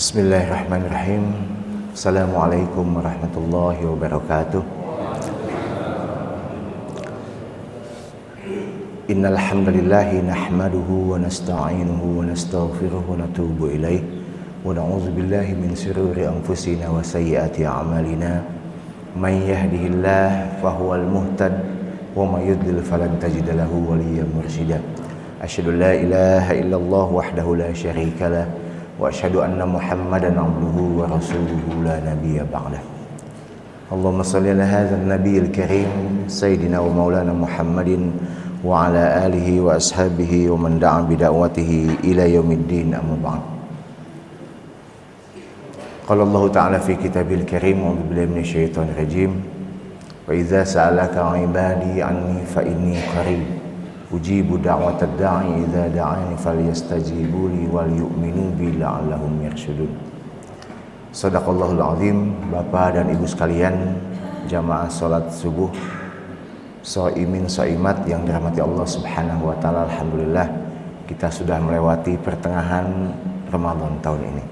Bismillahirrahmanirrahim. Assalamualaikum warahmatullahi wabarakatuh. Innal hamdalillah nahmaduhu wa nasta'inuhu wa nastaghfiruhu wa natubu ilaih wa na'udzu billahi min shururi anfusina wa sayyiati a'malina. May yahdihillahu fahuwal muhtad wa may yudlil falan tajid lahu waliyyan mursyida. Asyhadu an la ilaha illallah wahdahu la syarika lah wa asyhadu anna Muhammadan abduhu wa rasuluhu la nabiyya ba'dah. Allahumma shalli ala hadzal nabiyil karim sayyidina wa maulana Muhammadin wa ala alihi wa ashabihi wa man da'a bi da'watihi ila yaumiddin, amma ba'd. Qala Allah ta'ala fi kitabil karim, a'udzu billahi minasyaitonir rajim. Wa idza sa'alaka 'ibadi 'anni fa inni qarib ujibu da'watad da'i idza da'ani falyastajibu li wal yu'minu bi la'allahum yarshudun. Shadaqallahul azim. Bapak dan Ibu sekalian, jamaah salat subuh, shaimin shaimat yang dirahmati Allah Subhanahu wa taala, alhamdulillah kita sudah melewati pertengahan Ramadan tahun ini.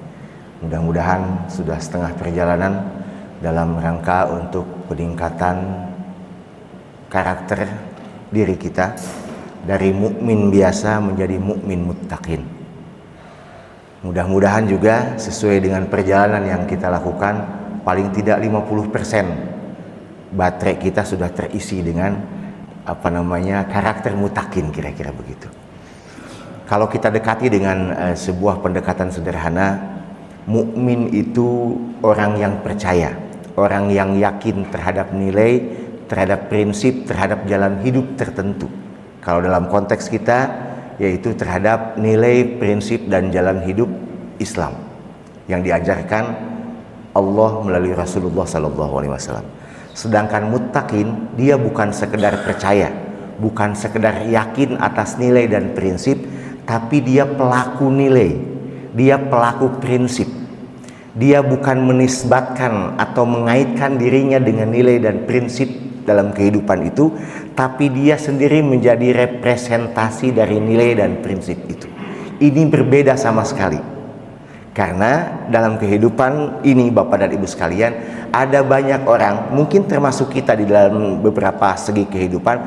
Mudah-mudahan sudah setengah perjalanan dalam rangka untuk peningkatan karakter diri kita dari mukmin biasa menjadi mukmin muttaqin. Mudah-mudahan juga sesuai dengan perjalanan yang kita lakukan, paling tidak 50% baterai kita sudah terisi dengan karakter muttaqin, kira-kira begitu. Kalau kita dekati dengan sebuah pendekatan sederhana, mukmin itu orang yang percaya, orang yang yakin terhadap nilai, terhadap prinsip, terhadap jalan hidup tertentu. Kalau dalam konteks kita, yaitu terhadap nilai, prinsip, dan jalan hidup Islam yang diajarkan Allah melalui Rasulullah SAW. Sedangkan muttaqin, dia bukan sekedar percaya, bukan sekedar yakin atas nilai dan prinsip, tapi dia pelaku nilai, dia pelaku prinsip. Dia bukan menisbatkan atau mengaitkan dirinya dengan nilai dan prinsip dalam kehidupan itu, tapi dia sendiri menjadi representasi dari nilai dan prinsip itu. Ini berbeda sama sekali. Karena dalam kehidupan ini, Bapak dan Ibu sekalian, ada banyak orang, mungkin termasuk kita di dalam beberapa segi kehidupan,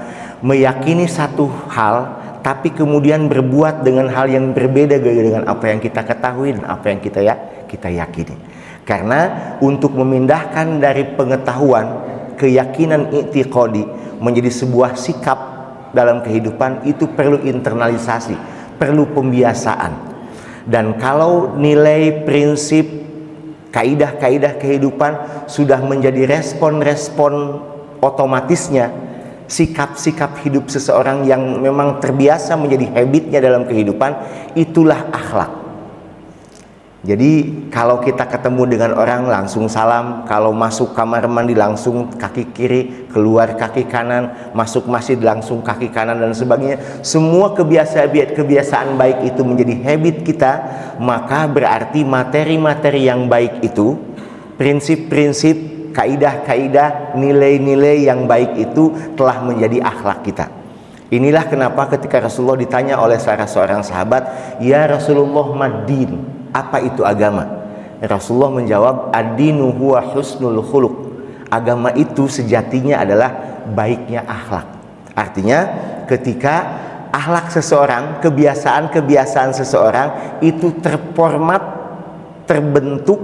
meyakini satu hal, tapi kemudian berbuat dengan hal yang berbeda dengan apa yang kita ketahui dan apa yang kita yakini. Karena untuk memindahkan dari pengetahuan, keyakinan i'tiqadi menjadi sebuah sikap dalam kehidupan, itu perlu internalisasi, perlu pembiasaan. Dan kalau nilai, prinsip, kaidah-kaidah kehidupan sudah menjadi respon-respon otomatisnya, sikap-sikap hidup seseorang yang memang terbiasa menjadi habitnya dalam kehidupan, itulah akhlak. Jadi kalau kita ketemu dengan orang langsung salam, kalau masuk kamar mandi langsung kaki kiri, keluar kaki kanan, masuk masjid langsung kaki kanan dan sebagainya, semua kebiasaan baik itu menjadi habit kita, maka berarti materi-materi yang baik itu, prinsip-prinsip, kaidah-kaidah, nilai-nilai yang baik itu telah menjadi akhlak kita. Inilah kenapa ketika Rasulullah ditanya oleh salah seorang sahabat, "Ya Rasulullah, mad-din?" Apa itu agama? Rasulullah menjawab, ad-dinu huwa husnul khuluq. Agama itu sejatinya adalah baiknya akhlak. Artinya ketika akhlak seseorang, kebiasaan-kebiasaan seseorang itu terformat, terbentuk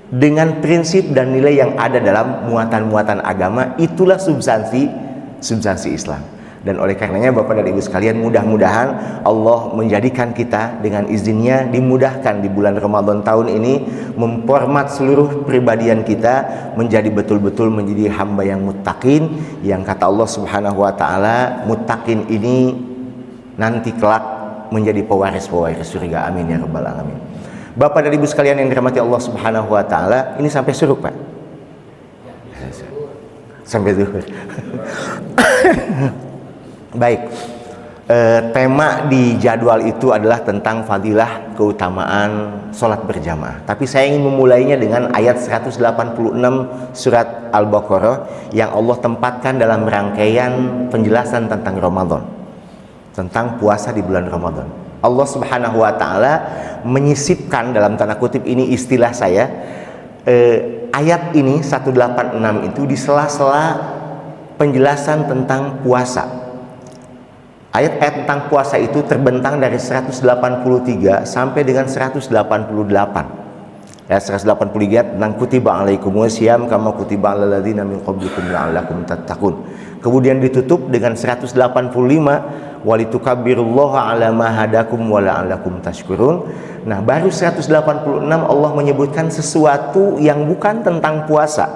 dengan prinsip dan nilai yang ada dalam muatan-muatan agama, itulah substansi Islam. Dan oleh karenanya Bapak dan Ibu sekalian, mudah-mudahan Allah menjadikan kita dengan izinnya dimudahkan di bulan Ramadan tahun ini memformat seluruh pribadian kita menjadi betul-betul menjadi hamba yang muttaqin, yang kata Allah Subhanahu wa taala, muttaqin ini nanti kelak menjadi pewaris surga. Amin ya rabbal alamin. Bapak dan Ibu sekalian yang dirahmati Allah Subhanahu wa taala, ini sampai suruk, Pak? Sampai zuhur. Baik, tema di jadwal itu adalah tentang fadilah keutamaan sholat berjamaah. Tapi saya ingin memulainya dengan ayat 186 surat Al-Baqarah yang Allah tempatkan dalam rangkaian penjelasan tentang Ramadan, tentang puasa di bulan Ramadan. Allah Subhanahu wa taala menyisipkan, dalam tanda kutip ini istilah saya, ayat ini 186 itu di sela-sela penjelasan tentang puasa. Ayat-ayat tentang puasa itu terbentang dari 183 sampai dengan 188. Ya, 183 tentang kutiba alaikumus syiyam kama kutiba alal ladzina min qablikum la'allakum tattaqun. Kemudian ditutup dengan 185 walitukabbirullaha ala ma hadakum wa la'allakum tashkurun. Nah, baru 186 Allah menyebutkan sesuatu yang bukan tentang puasa.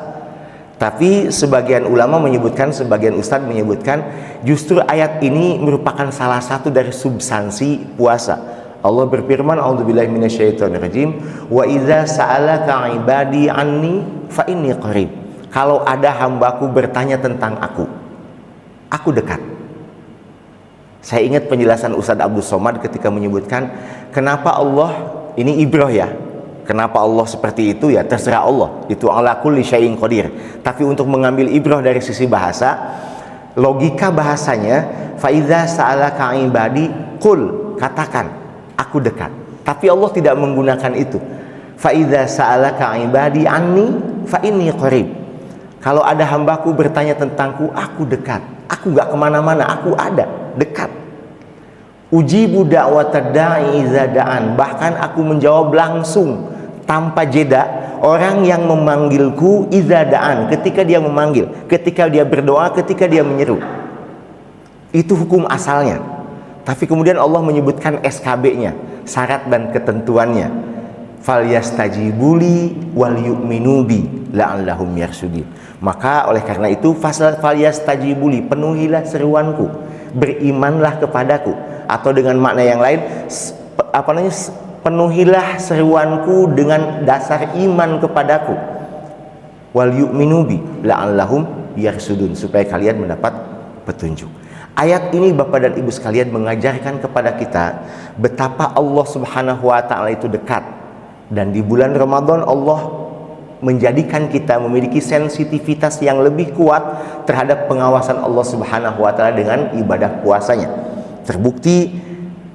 Tapi sebagian ulama menyebutkan, sebagian ustadz menyebutkan justru ayat ini merupakan salah satu dari substansi puasa. Allah berfirman, a'udzubillahi minasyaitonirrajim, wa idza sa'alaka 'ibadi anni fa inni qarib. Kalau ada hambaku bertanya tentang aku dekat. Saya ingat penjelasan Ustadz Abdul Somad ketika menyebutkan kenapa Allah, ini ibrah ya, kenapa Allah seperti itu ya terserah Allah, itu ala kulli syai'in qadir. Tapi untuk mengambil ibrah dari sisi bahasa, logika bahasanya, fa idza sa'alaka 'ibadi qul, katakan aku dekat. Tapi Allah tidak menggunakan itu. Fa idza sa'alaka 'ibadi anni fa inni qarib. Kalau ada hambaku bertanya tentangku, aku dekat. Aku gak kemana-mana, aku ada, dekat. Ujibu da'watad da'i idza da'an. Bahkan aku menjawab langsung tanpa jeda orang yang memanggilku idza da'an, ketika dia memanggil, ketika dia berdoa, ketika dia menyeru. Itu hukum asalnya. Tapi kemudian Allah menyebutkan SKB-nya, syarat dan ketentuannya. Falyastajibuli wal yu'minu bi la'allahum yarshudin. Maka oleh karena itu falyastajibuli, penuhilah seruanku, berimanlah kepadaku, atau dengan makna yang lain penuhilah seruanku dengan dasar iman kepadaku. Wal yu'minu bi la'allahum yarshudun, supaya kalian mendapat petunjuk. Ayat ini Bapak dan Ibu sekalian mengajarkan kepada kita betapa Allah Subhanahu wa taala itu dekat. Dan di bulan Ramadan Allah menjadikan kita memiliki sensitivitas yang lebih kuat terhadap pengawasan Allah Subhanahu wa taala dengan ibadah puasanya. Terbukti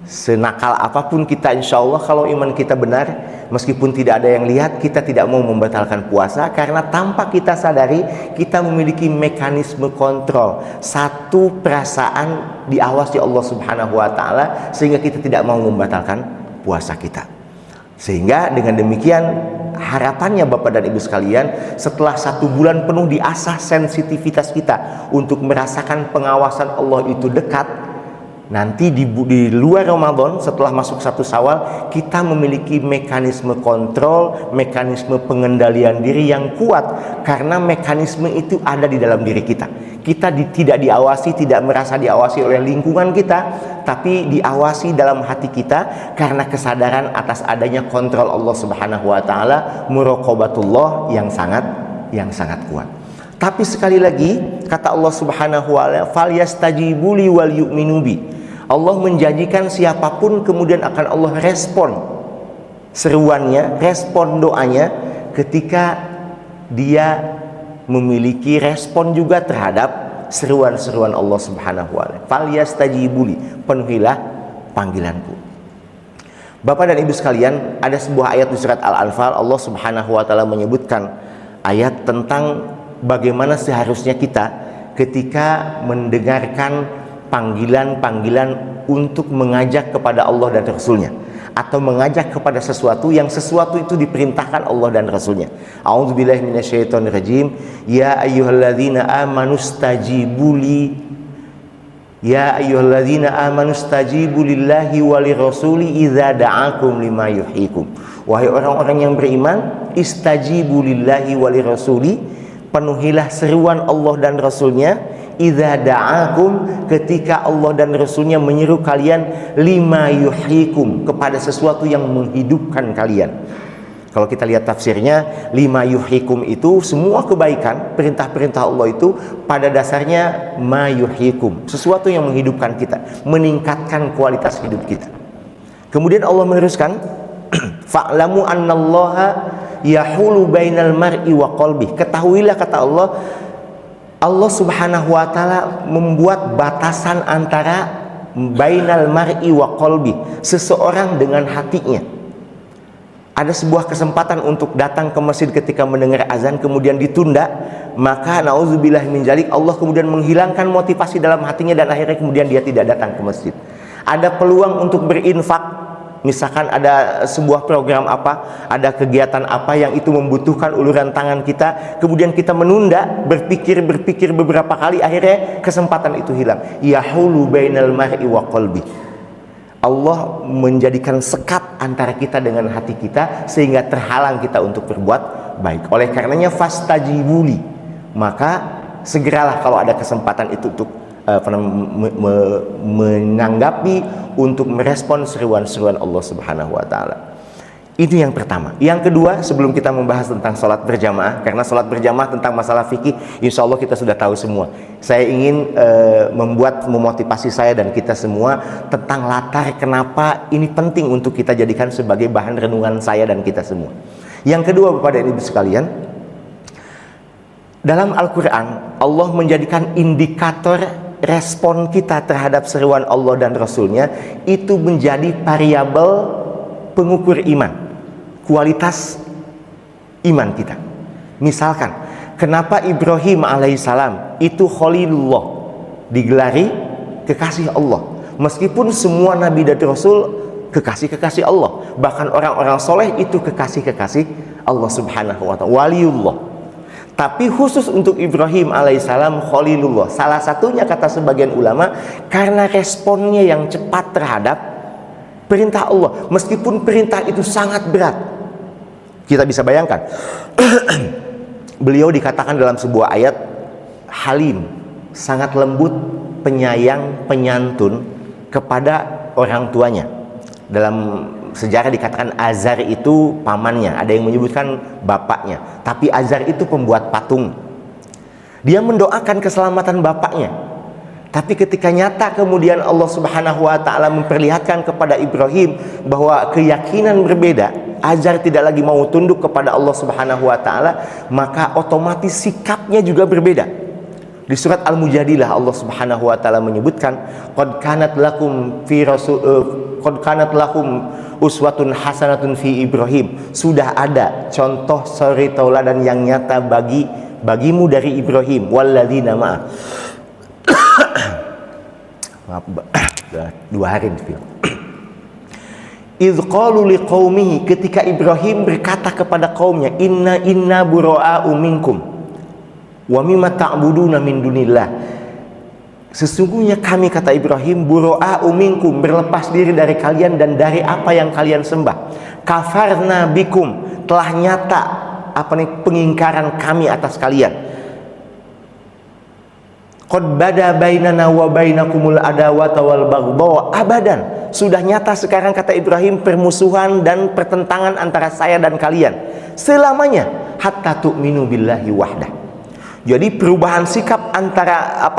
senakal apapun kita, insya Allah kalau iman kita benar, meskipun tidak ada yang lihat, kita tidak mau membatalkan puasa, karena tanpa kita sadari kita memiliki mekanisme kontrol, satu perasaan diawasi Allah Subhanahu wa taala, sehingga kita tidak mau membatalkan puasa kita. Sehingga dengan demikian harapannya Bapak dan Ibu sekalian, setelah 1 bulan penuh diasah sensitivitas kita untuk merasakan pengawasan Allah itu dekat, nanti di luar Ramadan setelah masuk 1 Syawal kita memiliki mekanisme kontrol, mekanisme pengendalian diri yang kuat, karena mekanisme itu ada di dalam diri kita. Kita tidak diawasi, tidak merasa diawasi oleh lingkungan kita, tapi diawasi dalam hati kita karena kesadaran atas adanya kontrol Allah Subhanahu wa taala, muraqabatullah yang sangat kuat. Tapi sekali lagi kata Allah Subhanahu wa taala, falyastajibuli wal yu'minu bi. Allah menjanjikan siapapun kemudian akan Allah respon seruannya, respon doanya ketika dia memiliki respon juga terhadap seruan-seruan Allah Subhanahu wa taala. Falyastajibuli, penuhilah panggilanku. Bapak dan Ibu sekalian, ada sebuah ayat di surat Al-Anfal, Allah Subhanahu wa taala menyebutkan ayat tentang bagaimana seharusnya kita ketika mendengarkan panggilan-panggilan untuk mengajak kepada Allah dan Rasulnya, atau mengajak kepada sesuatu yang sesuatu itu diperintahkan Allah dan Rasulnya. A'udzubillahi minasyaitonirrajim. Ya ayyuhalladzina amanu stajibuli, ya ayyuhalladzina amanu stajibu lillahi walirrasuli idza da'akum lima yuhyikum. Wahai orang-orang yang beriman, istajibu lillahi walirrasuli, penuhilah seruan Allah dan Rasulnya, idza da'akum, ketika Allah dan Rasulnya menyeru kalian, lima yuhyikum, kepada sesuatu yang menghidupkan kalian. Kalau kita lihat tafsirnya, lima yuhyikum itu semua kebaikan, perintah-perintah Allah itu pada dasarnya ma yuhyikum, sesuatu yang menghidupkan kita, meningkatkan kualitas hidup kita. Kemudian Allah meneruskan, fa'lamu annallaha yahulu bainal mar'i wa qalbi. Ketahuilah kata Allah, Allah Subhanahu wa taala membuat batasan antara bainal mar'i wa qalbi, seseorang dengan hatinya. Ada sebuah kesempatan untuk datang ke masjid ketika mendengar azan kemudian ditunda, maka nauzubillah min dzalik, Allah kemudian menghilangkan motivasi dalam hatinya dan akhirnya kemudian dia tidak datang ke masjid. Ada peluang untuk berinfak, misalkan ada sebuah program apa, ada kegiatan apa yang itu membutuhkan uluran tangan kita, kemudian kita menunda, berpikir beberapa kali, akhirnya kesempatan itu hilang. Yahulu bainal mar'i wa qalbi. Allah menjadikan sekat antara kita dengan hati kita sehingga terhalang kita untuk berbuat baik. Oleh karenanya fastajibuli, maka segeralah kalau ada kesempatan itu untuk menanggapi, untuk merespon seruan-seruan Allah Subhanahu wa taala. Ini yang pertama. Yang kedua, sebelum kita membahas tentang sholat berjamaah, karena sholat berjamaah tentang masalah fikih, insya Allah kita sudah tahu semua. Saya ingin memotivasi saya dan kita semua tentang latar kenapa ini penting untuk kita jadikan sebagai bahan renungan saya dan kita semua. Yang kedua, Bapak dan Ibu sekalian, dalam Al-Quran, Allah menjadikan indikator respon kita terhadap seruan Allah dan Rasulnya itu menjadi variabel pengukur iman, kualitas iman kita. Misalkan, kenapa Ibrahim alaihissalam itu Khalilullah, digelari kekasih Allah, meskipun semua nabi dan rasul kekasih-kekasih Allah, bahkan orang-orang soleh itu kekasih-kekasih Allah Subhanahu wa ta'ala, waliullah. Tapi khusus untuk Ibrahim alaihissalam Khalilullah, salah satunya kata sebagian ulama karena responnya yang cepat terhadap perintah Allah, meskipun perintah itu sangat berat. Kita bisa bayangkan beliau dikatakan dalam sebuah ayat halim, sangat lembut, penyayang, penyantun kepada orang tuanya. Dalam sejarah dikatakan Azar itu pamannya, ada yang menyebutkan bapaknya, tapi Azar itu pembuat patung. Dia mendoakan keselamatan bapaknya. Tapi ketika nyata kemudian Allah Subhanahu wa ta'ala memperlihatkan kepada Ibrahim bahwa keyakinan berbeda, Azar tidak lagi mau tunduk kepada Allah Subhanahu wa ta'ala, maka otomatis sikapnya juga berbeda. Di surat Al-Mujadilah Allah Subhanahu wa ta'ala menyebutkan qad kanat lakum uswatun hasanatun fi Ibrahim, sudah ada contoh suri tauladan yang nyata bagimu dari Ibrahim walladzina ma'a. Maaf, 2 hari di film. Idz qalu liqaumihi, ketika Ibrahim berkata kepada kaumnya, inna bura'a'u minkum wa mimma ta'buduna min dunillah. Sesungguhnya kami, kata Ibrahim, bura'a'u minkum, berlepas diri dari kalian dan dari apa yang kalian sembah. Kafarna bikum, telah nyata pengingkaran kami atas kalian. Qad bada bainana wa bainakumul adawata wal baghdha abadan, sudah nyata sekarang, kata Ibrahim, permusuhan dan pertentangan antara saya dan kalian selamanya, hatta tu'minu billahi wahdah. Jadi perubahan sikap antara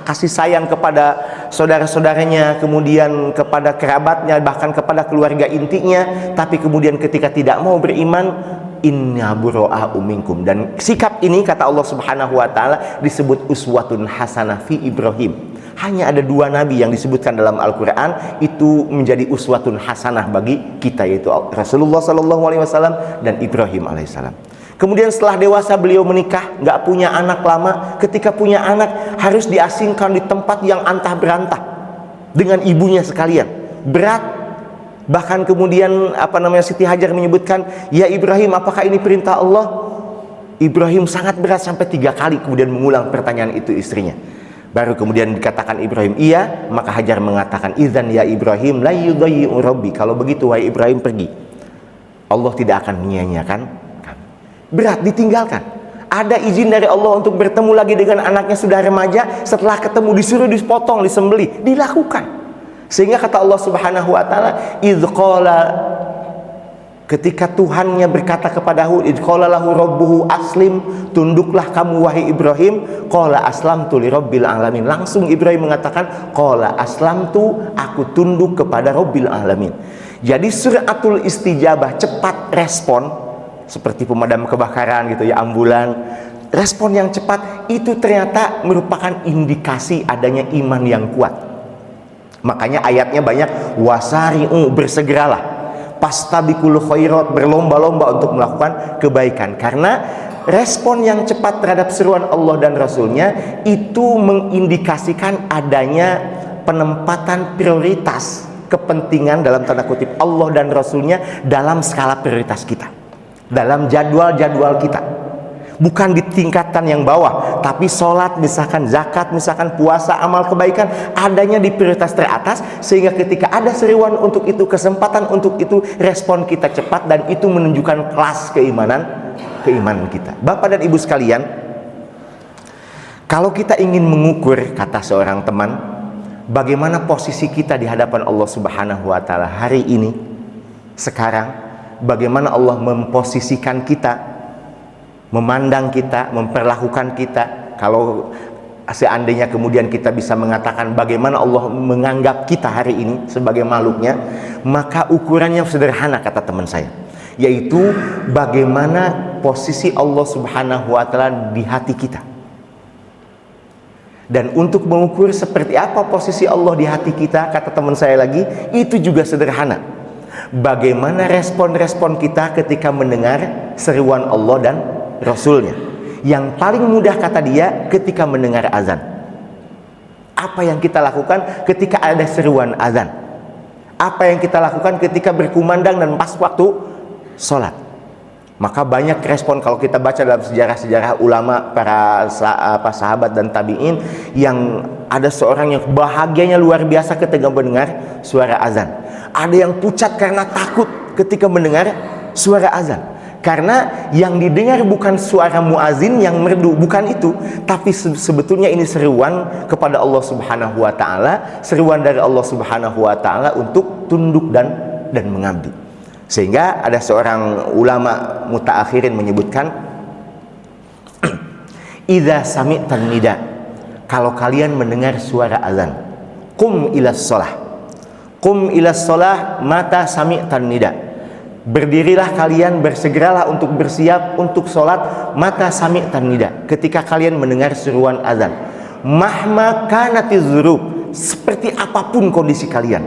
kasih sayang kepada saudara-saudaranya, kemudian kepada kerabatnya, bahkan kepada keluarga intinya, tapi kemudian ketika tidak mau beriman, inna bura'a'u minkum. Dan sikap ini, kata Allah Subhanahu wa ta'ala, disebut uswatun hasanah fi Ibrahim. Hanya ada 2 nabi yang disebutkan dalam Al-Quran itu menjadi uswatun hasanah bagi kita, yaitu Rasulullah SAW dan Ibrahim alaihissalam. Kemudian setelah dewasa beliau menikah, nggak punya anak lama. Ketika punya anak harus diasingkan di tempat yang antah berantah dengan ibunya sekalian, berat. Bahkan kemudian Siti Hajar menyebutkan, ya Ibrahim, apakah ini perintah Allah? Ibrahim sangat berat, sampai 3 kali kemudian mengulang pertanyaan itu istrinya. Baru kemudian dikatakan Ibrahim iya, maka Hajar mengatakan, idzan ya Ibrahim la yudayyi'u rabbi, kalau begitu wahai Ibrahim, pergi, Allah tidak akan menyia-nyiakan kamu. Berat, ditinggalkan. Ada izin dari Allah untuk bertemu lagi dengan anaknya sudah remaja, setelah ketemu disuruh dipotong, disembelih, dilakukan. Sehingga kata Allah Subhanahu wa ta'ala, idz qala, ketika Tuhannya berkata kepada Hud, idz qala lahu rabbuhu aslim, tunduklah kamu wahai Ibrahim, qala aslamtu li rabbil alamin. Langsung Ibrahim mengatakan, qala aslamtu, aku tunduk kepada rabbil alamin. Jadi suratul istijabah, cepat respon, seperti pemadam kebakaran gitu ya, ambulan, respon yang cepat itu ternyata merupakan indikasi adanya iman yang kuat. Makanya ayatnya banyak, wasari'u, bersegeralah, pastabikul khairat, berlomba-lomba untuk melakukan kebaikan. Karena respon yang cepat terhadap seruan Allah dan Rasulnya itu mengindikasikan adanya penempatan prioritas kepentingan dalam tanda kutip Allah dan Rasulnya dalam skala prioritas kita, dalam jadwal-jadwal kita. Bukan di tingkatan yang bawah, tapi sholat misalkan, zakat misalkan, puasa, amal kebaikan adanya di prioritas teratas, sehingga ketika ada seruan untuk itu, kesempatan untuk itu, respon kita cepat, dan itu menunjukkan kelas keimanan kita. Bapak dan Ibu sekalian, kalau kita ingin mengukur, kata seorang teman, bagaimana posisi kita di hadapan Allah Subhanahu wa Ta'ala hari ini, sekarang, bagaimana Allah memposisikan kita, memandang kita, memperlakukan kita. Kalau seandainya kemudian kita bisa mengatakan bagaimana Allah menganggap kita hari ini sebagai makhluknya, maka ukurannya sederhana, kata teman saya, yaitu bagaimana posisi Allah Subhanahu wa Ta'ala di hati kita. Dan untuk mengukur seperti apa posisi Allah di hati kita, kata teman saya lagi, itu juga sederhana. Bagaimana respon-respon kita ketika mendengar seruan Allah dan Rasulnya. Yang paling mudah, kata dia, ketika mendengar azan. Apa yang kita lakukan ketika ada seruan azan? Apa yang kita lakukan ketika berkumandang dan pas waktu sholat? Maka banyak respon kalau kita baca dalam sejarah-sejarah ulama, para sahabat dan tabi'in, yang ada seorang yang bahagianya luar biasa ketika mendengar suara azan. Ada yang pucat karena takut ketika mendengar suara azan. Karena yang didengar bukan suara muazin yang merdu, bukan itu, tapi sebetulnya ini seruan kepada Allah Subhanahu wa Ta'ala, seruan dari Allah Subhanahu wa Ta'ala untuk tunduk dan mengabdi. Sehingga ada seorang ulama mutaakhirin menyebutkan, idza sami'tan nida, kalau kalian mendengar suara azan, qum ilas shalah, qum ilas shalah mata sami'tan nida, berdirilah kalian, bersegeralah untuk bersiap untuk sholat, mata sami'tan nida, ketika kalian mendengar seruan azan, mahma kanatiz dzurub, seperti apapun kondisi kalian,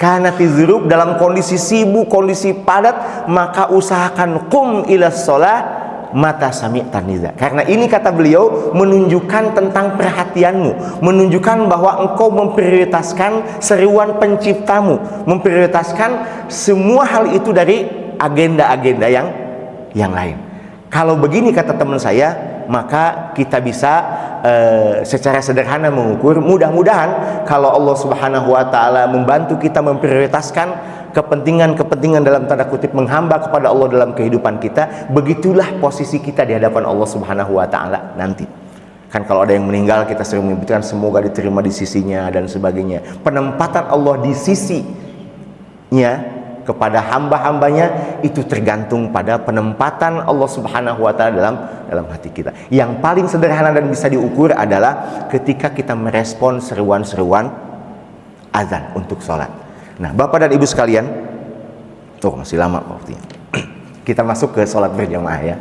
kanatiz dzurub, dalam kondisi sibuk, kondisi padat, maka usahakan qum ilas shalah mata sami'tan nida. Karena ini, kata beliau, menunjukkan tentang perhatianmu, menunjukkan bahwa engkau memprioritaskan seruan penciptamu, memprioritaskan semua hal itu dari agenda-agenda yang lain. Kalau begini, kata teman saya, maka kita bisa secara sederhana mengukur. Mudah-mudahan kalau Allah Subhanahu wa Ta'ala membantu kita memprioritaskan kepentingan-kepentingan dalam tanda kutip menghamba kepada Allah dalam kehidupan kita, begitulah posisi kita di hadapan Allah Subhanahu wa Ta'ala nanti. Kan kalau ada yang meninggal, kita sering menyebutkan semoga diterima di sisinya dan sebagainya. Penempatan Allah di sisinya kepada hamba-hambanya itu tergantung pada penempatan Allah Subhanahu wa Ta'ala dalam hati kita. Yang paling sederhana dan bisa diukur adalah ketika kita merespon seruan-seruan azan untuk sholat. Nah, Bapak dan Ibu sekalian, tuh masih lama waktunya. Kita masuk ke sholat berjamaah ya.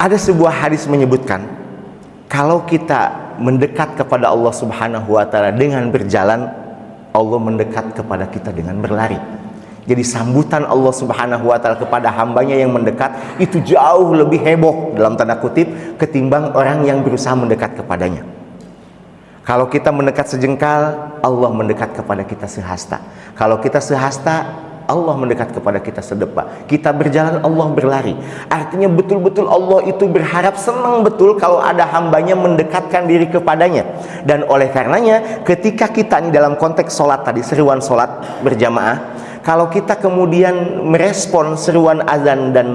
Ada sebuah hadis menyebutkan, kalau kita mendekat kepada Allah Subhanahu wa Ta'ala dengan berjalan, Allah mendekat kepada kita dengan berlari. Jadi sambutan Allah Subhanahu wa Ta'ala kepada hambanya yang mendekat itu jauh lebih heboh dalam tanda kutip ketimbang orang yang berusaha mendekat kepadanya. Kalau kita mendekat sejengkal, Allah mendekat kepada kita sehasta. Kalau kita sehasta, Allah mendekat kepada kita sedepa. Kita berjalan, Allah berlari. Artinya betul-betul Allah itu berharap, senang betul kalau ada hambanya mendekatkan diri kepadanya. Dan oleh karenanya, ketika kita ini dalam konteks sholat tadi, seruan sholat berjamaah, kalau kita kemudian merespon seruan azan dan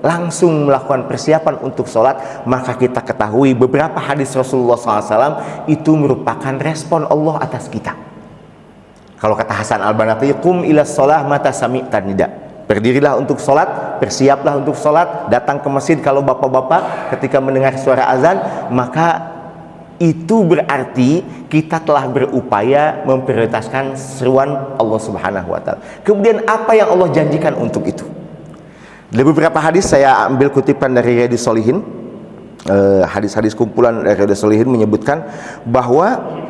langsung melakukan persiapan untuk sholat, maka kita ketahui beberapa hadis Rasulullah SAW itu merupakan respon Allah atas kita. Kalau kata Hasan al-Banati, qum ilas shalah mata sami'tan nida, berdirilah untuk sholat, bersiaplah untuk sholat, datang ke masjid kalau bapak-bapak ketika mendengar suara azan, maka itu berarti kita telah berupaya memprioritaskan seruan Allah Subhanahu wa Ta'ala. Kemudian apa yang Allah janjikan untuk itu? Dari beberapa hadis saya ambil kutipan dari Riyadhus Shalihin, hadis-hadis kumpulan dari Riyadhus Shalihin menyebutkan bahwa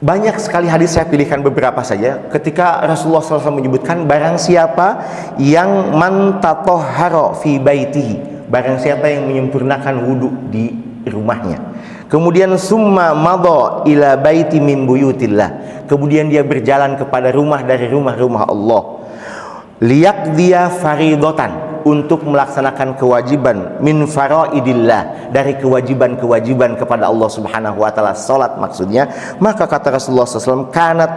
banyak sekali hadis, saya pilihkan beberapa saja. Ketika Rasulullah SAW menyebutkan barang siapa yang man tatahhara fi baitihi, barang siapa yang menyempurnakan wudu di rumahnya, kemudian summa madha ila baiti min buyutillah, kemudian dia berjalan kepada rumah dari rumah-rumah Allah, liyaqdiya faridatan, untuk melaksanakan kewajiban, min faraidillah, dari kewajiban-kewajiban kepada Allah Subhanahu wa taala, salat maksudnya, maka kata Rasulullah SAW, kanat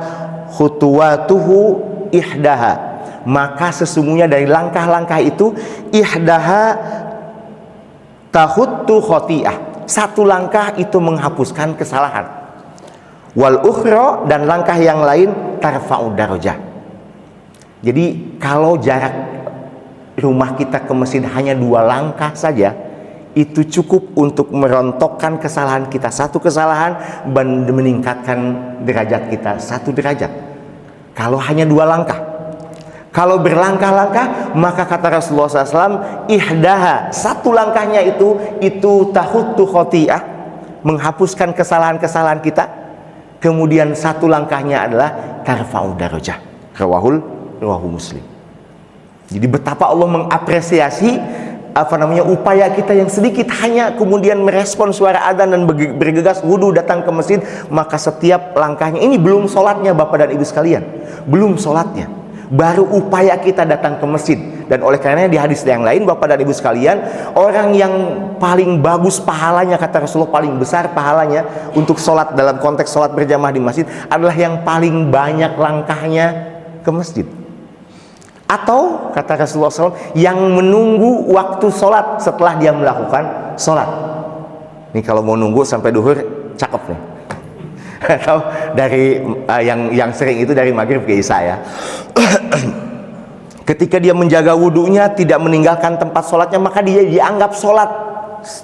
khutuwatuhu ihdaha, maka sesungguhnya dari langkah-langkah itu, ihdaha tahuttu khoti'ah, satu langkah itu menghapuskan kesalahan, wal ukhra, dan langkah yang lain tarfa'u darajah. Jadi kalau jarak rumah kita ke masjid hanya 2 langkah saja, itu cukup untuk merontokkan kesalahan kita 1 kesalahan dan meningkatkan derajat kita 1 derajat. Kalau hanya 2 langkah. Kalau berlangkah-langkah, maka kata Rasulullah SAW, ihdaha, 1 langkahnya itu tahuttu khoti'ah, menghapuskan kesalahan-kesalahan kita. Kemudian 1 langkahnya adalah tarfa'u darajah. Rawahu Muslim. Jadi betapa Allah mengapresiasi upaya kita yang sedikit, hanya kemudian merespon suara adzan dan bergegas wudu datang ke masjid, maka setiap langkahnya, ini belum sholatnya Bapak dan Ibu sekalian, belum sholatnya, baru upaya kita datang ke masjid. Dan oleh karenanya di hadis yang lain Bapak dan Ibu sekalian, orang yang paling bagus pahalanya, kata Rasulullah, paling besar pahalanya untuk sholat dalam konteks sholat berjamaah di masjid adalah yang paling banyak langkahnya ke masjid. Atau kata Rasulullah SAW, yang menunggu waktu sholat setelah dia melakukan sholat. Ini kalau mau nunggu sampai duhur, cakep nih. Atau dari yang sering itu dari maghrib ke isya ya. Ketika dia menjaga wudunya, tidak meninggalkan tempat sholatnya, maka dia dianggap sholat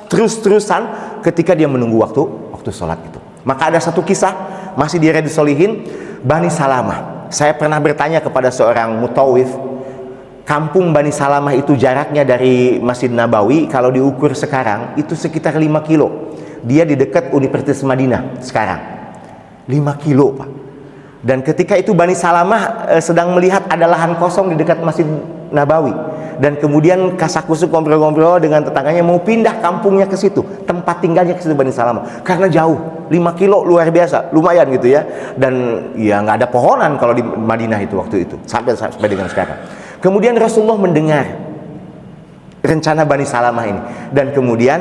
terus-terusan ketika dia menunggu waktu sholat itu. Maka ada satu kisah, masih di Riyadhus Shalihin, Bani Salamah. Saya pernah bertanya kepada seorang mutawif, kampung Bani Salamah itu jaraknya dari Masjid Nabawi kalau diukur sekarang itu sekitar 5 kilo. Dia di dekat Universitas Madinah sekarang. 5 kilo Pak. Dan ketika itu Bani Salamah sedang melihat ada lahan kosong di dekat Masjid Nabawi, dan kemudian kasakusuk ngobrol-ngobrol dengan tetangganya mau pindah kampungnya ke situ, tempat tinggalnya ke situ Bani Salamah, karena jauh. 5 kilo luar biasa, lumayan gitu ya. Dan ya nggak ada pohonan kalau di Madinah itu waktu itu, sampai dengan sekarang. Kemudian Rasulullah mendengar rencana Bani Salamah ini, dan kemudian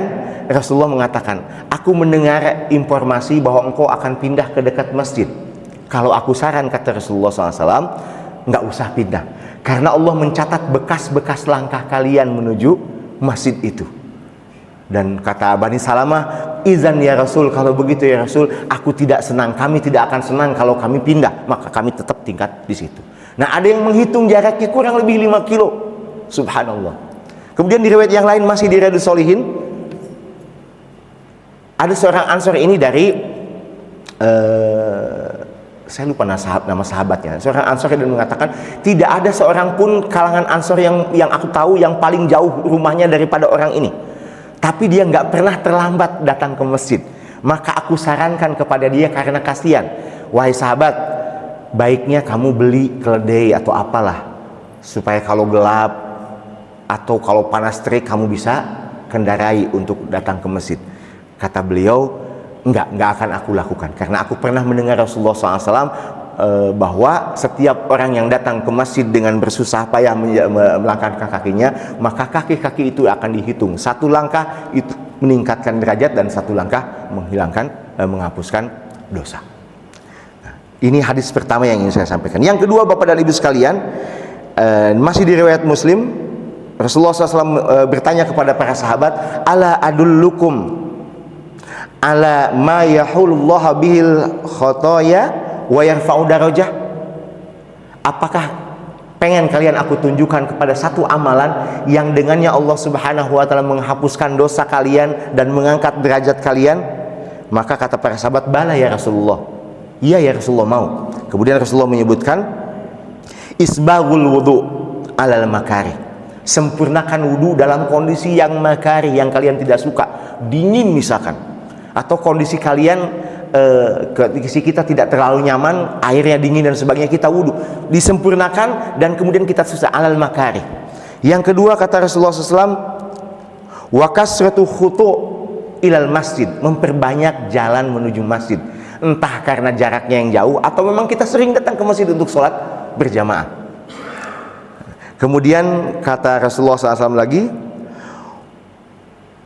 Rasulullah mengatakan, aku mendengar informasi bahwa engkau akan pindah ke dekat masjid. Kalau aku saran, kata Rasulullah SAW, nggak usah pindah, karena Allah mencatat bekas-bekas langkah kalian menuju masjid itu. Dan kata Bani Salamah, izan ya Rasul, kalau begitu ya Rasul, aku tidak senang, kami tidak akan senang kalau kami pindah, maka kami tetap tingkat di situ. Nah, ada yang menghitung jaraknya kurang lebih 5 kilo. Subhanallah. Kemudian di riwayat yang lain masih di Riyadhus Shalihin, ada seorang Ansor ini dari saya lupa nama sahabatnya. Seorang Ansor dan mengatakan, tidak ada seorang pun kalangan Ansor yang aku tahu yang paling jauh rumahnya daripada orang ini, tapi dia nggak pernah terlambat datang ke masjid. Maka aku sarankan kepada dia karena kasihan, wahai sahabat, baiknya kamu beli keledai atau apalah, supaya kalau gelap atau kalau panas terik kamu bisa kendarai untuk datang ke masjid. Kata beliau, enggak akan aku lakukan, karena aku pernah mendengar Rasulullah SAW bahwa setiap orang yang datang ke masjid dengan bersusah payah melangkahkan kakinya, maka kaki-kaki itu akan dihitung. 1 langkah itu meningkatkan derajat, dan 1 langkah menghapuskan dosa. Ini hadis pertama yang ingin saya sampaikan. Yang kedua Bapak dan Ibu sekalian, masih di riwayat Muslim, Rasulullah SAW bertanya kepada para sahabat, ala adullukum ala ma yahulullah bihil khotoya wa yarfa'u darajah. Apakah pengen kalian aku tunjukkan kepada satu amalan yang dengannya Allah Subhanahu wa taala menghapuskan dosa kalian dan mengangkat derajat kalian? Maka kata para sahabat, bala ya Rasulullah. Iya ya Rasulullah, mau. Kemudian Rasulullah menyebutkan isbaghul wudu alal makarih, Sempurnakan wudu dalam kondisi yang makari, yang kalian tidak suka, dingin misalkan, atau kondisi kalian kondisi kita tidak terlalu nyaman, airnya dingin dan sebagainya, kita wudu. Disempurnakan dan kemudian kita susah alal makari. Yang kedua kata Rasulullah SAW, wa kasratu khutu ilal masjid, memperbanyak jalan menuju masjid, entah karena jaraknya yang jauh atau memang kita sering datang ke masjid untuk sholat berjamaah. Kemudian kata Rasulullah SAW lagi,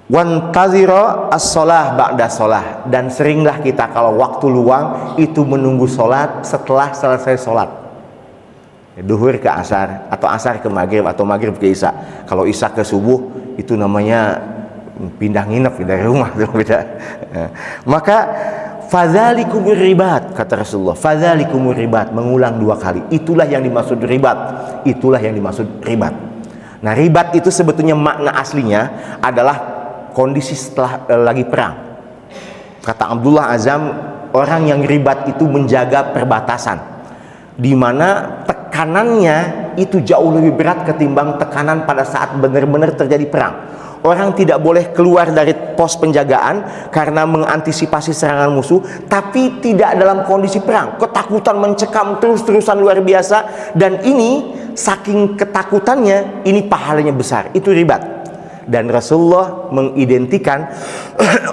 wantazira as-shalah ba'da shalah, dan seringlah kita kalau waktu luang itu menunggu sholat setelah selesai sholat, duhur ke asar, atau asar ke maghrib, atau maghrib ke isya. Kalau isya ke subuh itu namanya pindah nginep dari rumah, beda. Maka fadzalikumur ribat, kata Rasulullah, fadzalikumur ribat, mengulang 2 kali, itulah yang dimaksud ribat, itulah yang dimaksud ribat. Nah, ribat itu sebetulnya makna aslinya adalah kondisi setelah lagi perang. Kata Abdullah Azam, orang yang ribat itu menjaga perbatasan, di mana tekanannya itu jauh lebih berat ketimbang tekanan pada saat benar-benar terjadi perang. Orang tidak boleh keluar dari pos penjagaan karena mengantisipasi serangan musuh, tapi tidak dalam kondisi perang. Ketakutan mencekam terus-terusan luar biasa, dan ini saking ketakutannya, ini pahalanya besar. Itu ribat. Dan Rasulullah mengidentikan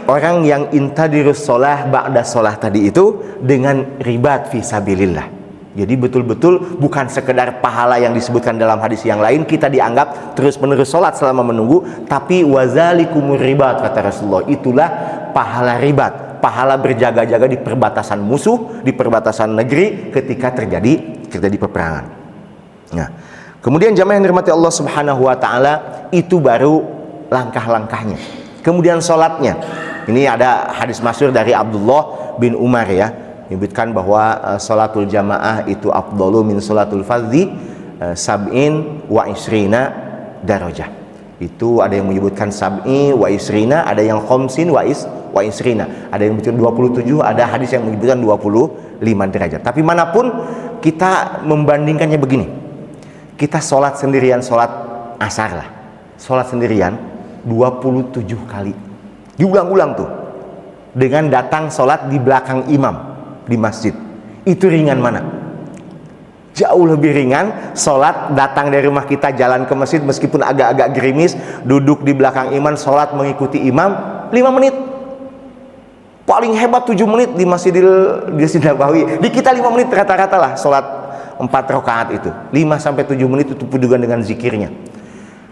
orang yang intadirus sholah ba'da sholah tadi itu dengan ribat fisabilillah. Jadi betul-betul bukan sekedar pahala yang disebutkan dalam hadis yang lain, kita dianggap terus-menerus sholat selama menunggu, tapi wazalikumur ribat, kata Rasulullah, itulah pahala ribat, pahala berjaga-jaga di perbatasan musuh, di perbatasan negeri ketika terjadi peperangan. Nah, kemudian jamaah yang dirahmati Allah Subhanahu wa taala, itu baru langkah-langkahnya. Kemudian sholatnya, ini ada hadis masyhur dari Abdullah bin Umar ya, menyebutkan bahwa sholatul jamaah itu afdalu min sholatul fardhi sab'in wa isrina darajah. Itu ada yang menyebutkan sab'i wa isrina, ada yang khamsin wa isrina, ada yang menyebutkan 27, ada hadis yang menyebutkan 25 derajat. Tapi manapun kita membandingkannya begini, kita sholat sendirian, sholat asar lah, sholat sendirian 27 kali, diulang-ulang tuh, dengan datang sholat di belakang imam di masjid. Itu ringan mana? Jauh lebih ringan sholat datang dari rumah kita jalan ke masjid, meskipun agak-agak gerimis, duduk di belakang imam, sholat mengikuti imam 5 menit. Paling hebat 7 menit di Masjidil Nabawi. Di kita 5 menit rata-rata lah sholat 4 rakaat itu. 5-7 menit itu juga dengan zikirnya.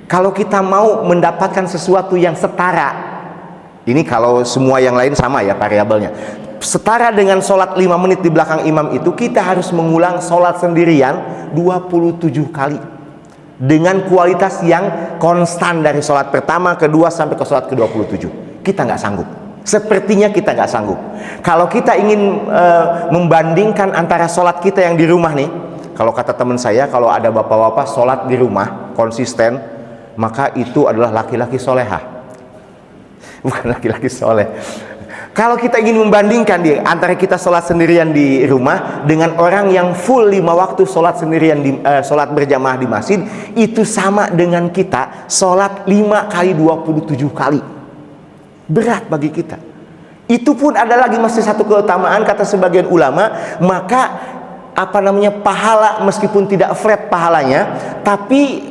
Kalau kita mau mendapatkan sesuatu yang setara, ini kalau semua yang lain sama ya variabelnya, setara dengan sholat 5 menit di belakang imam, itu kita harus mengulang sholat sendirian 27 kali dengan kualitas yang konstan dari sholat pertama, kedua sampai ke sholat ke-27. Kita nggak sanggup, sepertinya kita nggak sanggup. Kalau kita ingin membandingkan antara sholat kita yang di rumah nih, kalau kata teman saya, kalau ada bapak-bapak sholat di rumah konsisten, maka itu adalah laki-laki solehah, bukan laki-laki soleh. Kalau kita ingin membandingkan antara kita sholat sendirian di rumah dengan orang yang full 5 waktu sholat sendirian sholat berjamaah di masjid, itu sama dengan kita sholat 5 kali 27 kali. Berat bagi kita. Itu pun ada lagi masih satu keutamaan kata sebagian ulama, maka pahala meskipun tidak flat pahalanya, tapi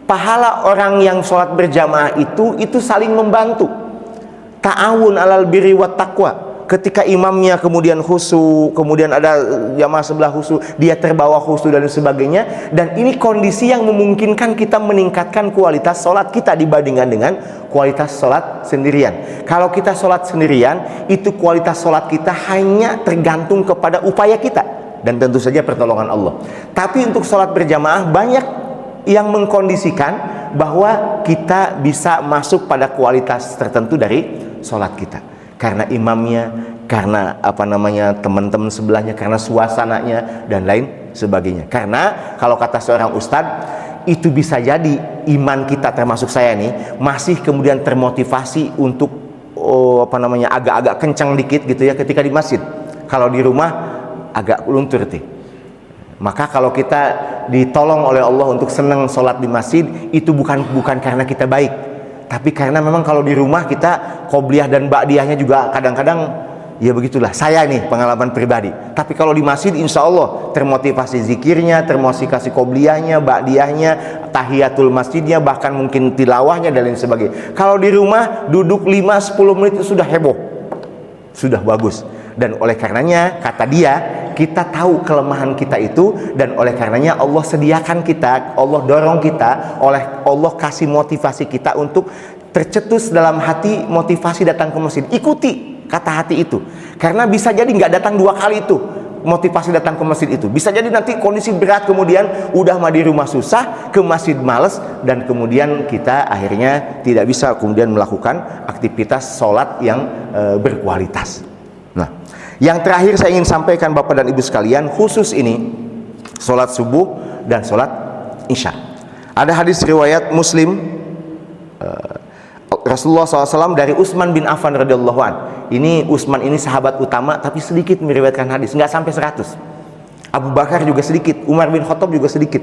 pahala orang yang sholat berjamaah itu saling membantu. Ta'awun alal birri wat taqwa. Ketika imamnya kemudian khusyuk, kemudian ada jamaah sebelah khusyuk, dia terbawa khusyuk dan sebagainya, dan ini kondisi yang memungkinkan kita meningkatkan kualitas sholat kita dibandingkan dengan kualitas sholat sendirian. Kalau kita sholat sendirian, itu kualitas sholat kita hanya tergantung kepada upaya kita dan tentu saja pertolongan Allah. Tapi untuk sholat berjamaah banyak yang mengkondisikan bahwa kita bisa masuk pada kualitas tertentu dari sholat kita, karena imamnya, karena teman-teman sebelahnya, karena suasananya dan lain sebagainya. Karena kalau kata seorang ustadz, itu bisa jadi iman kita, termasuk saya nih, masih kemudian termotivasi untuk agak-agak kencang dikit gitu ya ketika di masjid. Kalau di rumah agak luntur tuh. Maka kalau kita ditolong oleh Allah untuk senang sholat di masjid, itu bukan karena kita baik, tapi karena memang kalau di rumah kita qobliyah dan ba'diyahnya juga kadang-kadang ya begitulah. Saya nih pengalaman pribadi. Tapi kalau di masjid insya Allah termotivasi zikirnya, termotivasi qobliyahnya, ba'diyahnya, tahiyatul masjidnya, bahkan mungkin tilawahnya dan lain sebagainya. Kalau di rumah duduk 5-10 menit itu sudah heboh, sudah bagus. Dan oleh karenanya kata dia, kita tahu kelemahan kita itu, dan oleh karenanya Allah sediakan kita, Allah dorong kita, oleh Allah kasih motivasi kita untuk tercetus dalam hati motivasi datang ke masjid. Ikuti kata hati itu, karena bisa jadi nggak datang 2 kali itu motivasi datang ke masjid itu, bisa jadi nanti kondisi berat, kemudian udah mah di rumah susah, ke masjid males, dan kemudian kita akhirnya tidak bisa kemudian melakukan aktivitas sholat yang berkualitas. Nah, yang terakhir saya ingin sampaikan Bapak dan Ibu sekalian, khusus ini sholat subuh dan sholat isya. Ada hadis riwayat Muslim, Rasulullah SAW dari Utsman bin Affan radhiyallahu an. Ini Utsman ini sahabat utama, tapi sedikit meriwayatkan hadis, nggak sampai 100. Abu Bakar juga sedikit, Umar bin Khattab juga sedikit.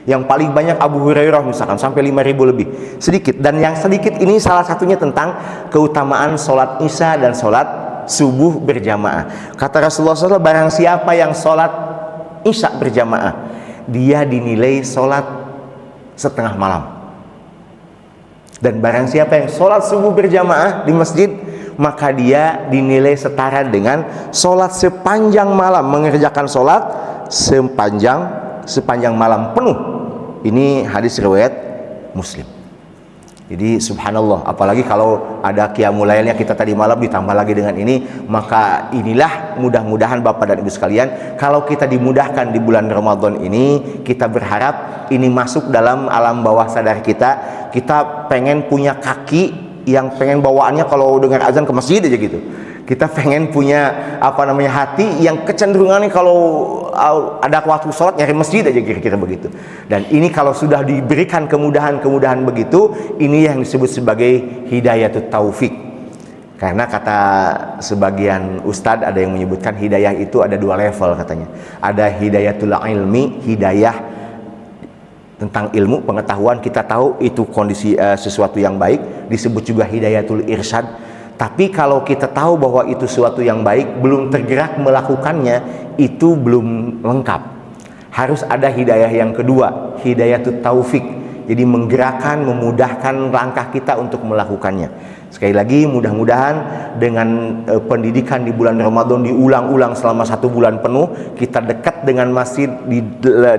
Yang paling banyak Abu Hurairah misalkan sampai 5.000 lebih, sedikit. Dan yang sedikit ini salah satunya tentang keutamaan sholat isya dan sholat subuh berjamaah. Kata Rasulullah SAW, barang siapa yang sholat isya berjamaah, dia dinilai sholat setengah malam. Dan barang siapa yang sholat subuh berjamaah di masjid, maka dia dinilai setara dengan sholat sepanjang malam, mengerjakan sholat sepanjang malam penuh. Ini hadis riwayat Muslim. Jadi subhanallah, apalagi kalau ada qiyamul lailnya kita tadi malam ditambah lagi dengan ini, maka inilah mudah-mudahan Bapak dan Ibu sekalian, kalau kita dimudahkan di bulan Ramadan ini, kita berharap ini masuk dalam alam bawah sadar kita. Kita pengen punya kaki yang pengen bawaannya kalau dengar azan ke masjid aja gitu. Kita pengen punya hati yang kecenderungannya kalau ada waktu sholat nyari masjid aja, kira-kira begitu. Dan ini kalau sudah diberikan kemudahan begitu, ini yang disebut sebagai hidayatut taufik. Karena kata sebagian ustadz ada yang menyebutkan hidayah itu ada 2 level katanya. Ada hidayatul ilmi, hidayah tentang ilmu, pengetahuan, kita tahu itu kondisi sesuatu yang baik, disebut juga hidayatul irsyad. Tapi kalau kita tahu bahwa itu sesuatu yang baik, belum tergerak melakukannya, itu belum lengkap. Harus ada hidayah yang kedua, hidayatut taufik. Jadi menggerakkan, memudahkan langkah kita untuk melakukannya. Sekali lagi, mudah-mudahan dengan pendidikan di bulan Ramadan diulang-ulang selama 1 bulan penuh, kita dekat dengan masjid,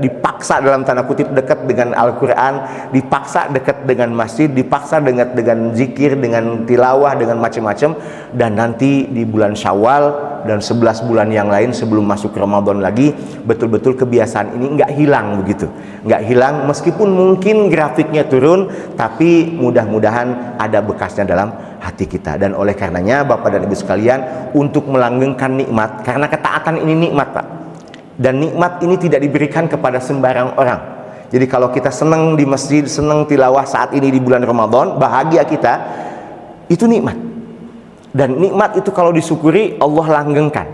dipaksa dalam tanda kutip dekat dengan Al-Quran, dipaksa dekat dengan masjid, dipaksa dengan zikir, dengan tilawah, dengan macam-macam. Dan nanti di bulan Syawal dan 11 bulan yang lain sebelum masuk Ramadan lagi, betul-betul kebiasaan ini nggak hilang begitu, nggak hilang, meskipun mungkin grafiknya turun, tapi mudah-mudahan ada bekasnya dalam hati kita. Dan oleh karenanya Bapak dan Ibu sekalian, untuk melanggengkan nikmat, karena ketaatan ini nikmat Pak, dan nikmat ini tidak diberikan kepada sembarang orang. Jadi kalau kita senang di masjid, senang tilawah saat ini di bulan Ramadan, bahagia kita, itu nikmat. Dan nikmat itu kalau disyukuri Allah langgengkan.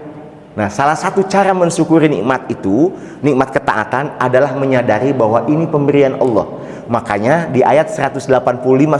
Nah, salah satu cara mensyukuri nikmat itu, nikmat ketaatan, adalah menyadari bahwa ini pemberian Allah. Makanya di ayat 185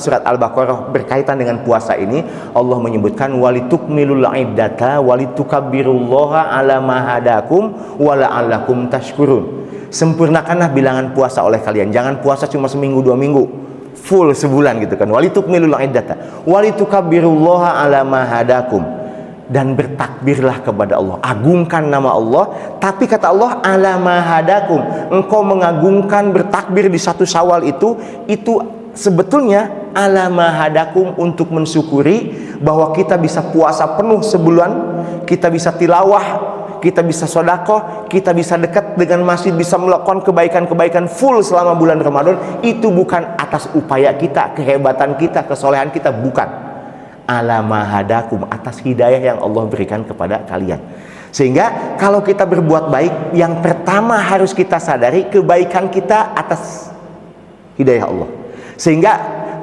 surat Al-Baqarah berkaitan dengan puasa ini, Allah menyebutkan walitukmilul iddata walitukabbirullaha ala ma hadakum wa la'allakum tashkurun. Sempurnakanlah bilangan puasa oleh kalian. Jangan puasa cuma seminggu 2 minggu, full sebulan gitu kan. Walitukmilul iddata walitukabbirullaha ala ma hadakum, dan bertakbirlah kepada Allah, agungkan nama Allah. Tapi kata Allah ala ma hadakum, engkau mengagungkan bertakbir di 1 Syawal itu sebetulnya ala ma hadakum, untuk mensyukuri bahwa kita bisa puasa penuh sebulan, kita bisa tilawah, kita bisa sedekah, kita bisa dekat dengan masjid, bisa melakukan kebaikan-kebaikan full selama bulan Ramadan. Itu bukan atas upaya kita, kehebatan kita, kesolehan kita, bukan. Ala ma hadakum, atas hidayah yang Allah berikan kepada kalian. Sehingga kalau kita berbuat baik, yang pertama harus kita sadari kebaikan kita atas hidayah Allah. Sehingga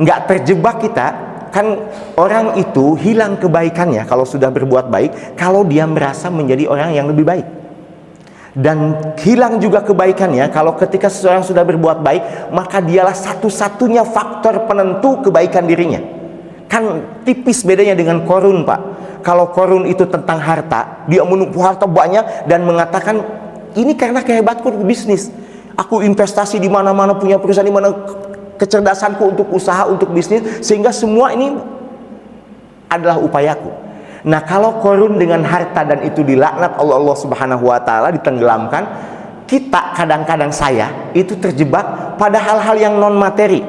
nggak terjebak kita. Kan orang itu hilang kebaikannya kalau sudah berbuat baik, kalau dia merasa menjadi orang yang lebih baik. Dan hilang juga kebaikannya kalau ketika seseorang sudah berbuat baik, maka dialah satu-satunya faktor penentu kebaikan dirinya. Kan tipis bedanya dengan Qorun, Pak. Kalau Qorun itu tentang harta, dia menumpuk harta banyak dan mengatakan, ini karena kehebatku di bisnis. Aku investasi di mana-mana, punya perusahaan di mana, kecerdasanku untuk usaha, untuk bisnis, sehingga semua ini adalah upayaku. Nah, kalau Qorun dengan harta dan itu dilaknat Allah Subhanahu wa taala, ditenggelamkan, kita kadang-kadang saya itu terjebak pada hal-hal yang non materi.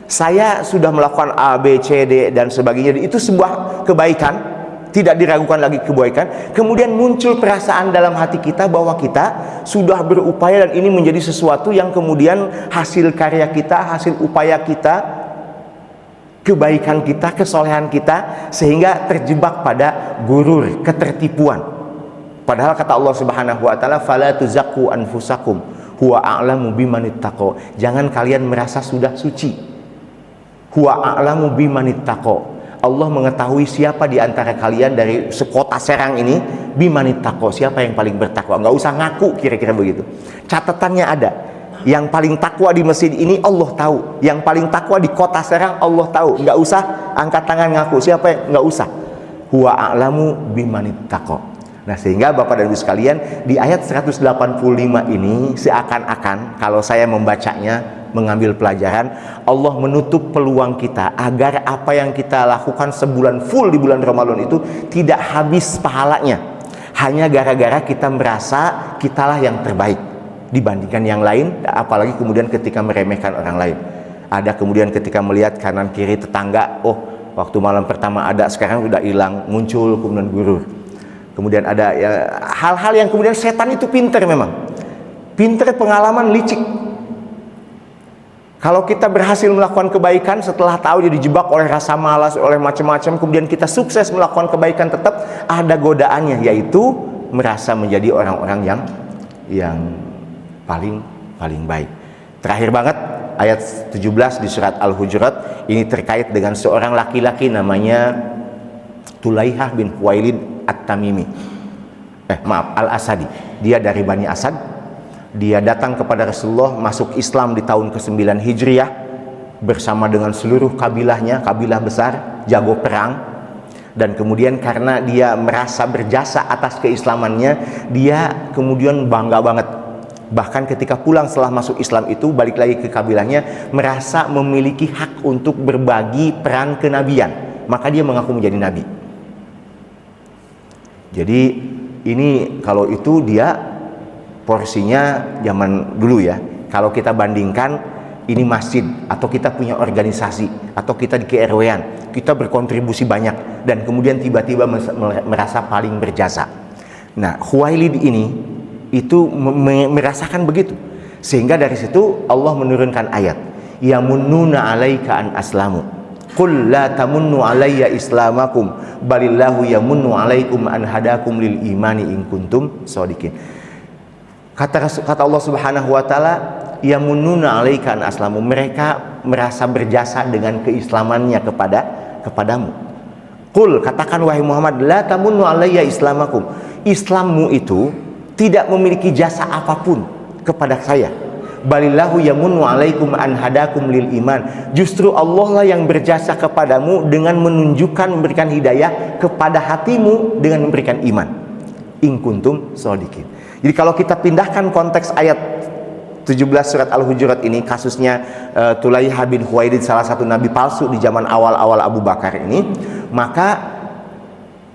Saya sudah melakukan A, B, C, D dan sebagainya, itu sebuah kebaikan, tidak diragukan lagi kebaikan. Kemudian muncul perasaan dalam hati kita bahwa kita sudah berupaya dan ini menjadi sesuatu yang kemudian hasil karya kita, hasil upaya kita, kebaikan kita, kesolehan kita, sehingga terjebak pada gurur, ketertipuan. Padahal kata Allah Subhanahu wa taala, fala tuzakku anfusakum huwa a'lamu bimanittaqo. Jangan kalian merasa sudah suci. Huwa a'lamu bimanittaqo. Allah mengetahui siapa di antara kalian dari sekota Serang ini bimanittaqo, siapa yang paling bertakwa. Enggak usah ngaku, kira-kira begitu. Catatannya ada. Yang paling takwa di masjid ini Allah tahu. Yang paling takwa di kota Serang Allah tahu. Nggak usah angkat tangan ngaku. Siapa yang nggak usah. Huwa a'lamu bimanittaqo. Nah, sehingga Bapak dan Ibu sekalian, di ayat 185 ini seakan-akan kalau saya membacanya, mengambil pelajaran, Allah menutup peluang kita agar apa yang kita lakukan sebulan full di bulan Ramadan itu tidak habis pahalanya. Hanya gara-gara kita merasa kitalah yang terbaik dibandingkan yang lain, apalagi kemudian ketika meremehkan orang lain. Ada kemudian ketika melihat kanan kiri tetangga, oh waktu malam pertama ada, sekarang udah hilang, muncul kemudian gurur. Kemudian ada ya, hal-hal yang kemudian setan itu pinter, memang pinter, pengalaman, licik. Kalau kita berhasil melakukan kebaikan setelah tahu dia dijebak oleh rasa malas, oleh macam-macam, kemudian kita sukses melakukan kebaikan, tetap ada godaannya, yaitu merasa menjadi orang-orang yang paling baik. Terakhir banget ayat 17 di surat Al-Hujurat, ini terkait dengan seorang laki-laki namanya Tulaihah bin Khuwailid At-Tamimi. Al-Asadi. Dia dari Bani Asad. Dia datang kepada Rasulullah, masuk Islam di tahun ke-9 Hijriah bersama dengan seluruh kabilahnya, kabilah besar, jago perang. Dan kemudian karena dia merasa berjasa atas keislamannya, dia kemudian bangga banget. Bahkan ketika pulang setelah masuk Islam itu, balik lagi ke kabilahnya, merasa memiliki hak untuk berbagi peran kenabian. Maka dia mengaku menjadi nabi. Jadi ini kalau itu dia porsinya zaman dulu ya. Kalau kita bandingkan, ini masjid, atau kita punya organisasi, atau kita di KRW-an, kita berkontribusi banyak, dan kemudian tiba-tiba merasa paling berjasa. Nah, Khuwailid ini itu merasakan begitu, sehingga dari situ Allah menurunkan ayat, yamunnuna 'alaika an aslamu qul la tamunnu 'alayya islamakum balillahu yamunnu 'alaikum an hadakum lil imani in kuntum shodiqin. Kata Allah Subhanahu wa taala, yamunnuna 'alaika an aslamu, mereka merasa berjasa dengan keislamannya kepadamu. Qul, katakan wahai Muhammad, la tamunnu 'alayya islamakum, Islammu itu tidak memiliki jasa apapun kepada saya. Balillahu yamunnu 'alaikum an hadakum lil iman, justru Allah lah yang berjasa kepadamu dengan menunjukkan, memberikan hidayah kepada hatimu dengan memberikan iman. In kuntum shodiqin. Jadi kalau kita pindahkan konteks ayat 17 surat Al-Hujurat ini, kasusnya Tulaihah bin Khuwailid, salah satu nabi palsu di zaman awal-awal Abu Bakar ini, maka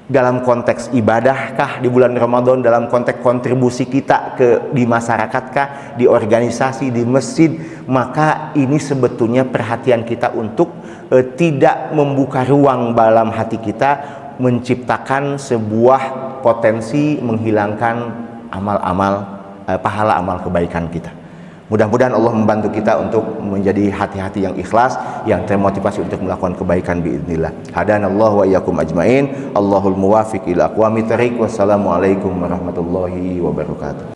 dalam konteks ibadahkah di bulan Ramadan, dalam konteks kontribusi kita di masyarakatKah, di organisasi, di masjid, maka ini sebetulnya perhatian kita untuk tidak membuka ruang dalam hati kita, menciptakan sebuah potensi menghilangkan amal-amal, pahala amal kebaikan kita. Mudah-mudahan Allah membantu kita untuk menjadi hati-hati yang ikhlas, yang termotivasi untuk melakukan kebaikan biidznillah. Hadanallahu wa iyyakum ajmain. Allahul muwafiq ila aqwamit thariq. Wassalamualaikum warahmatullahi wabarakatuh.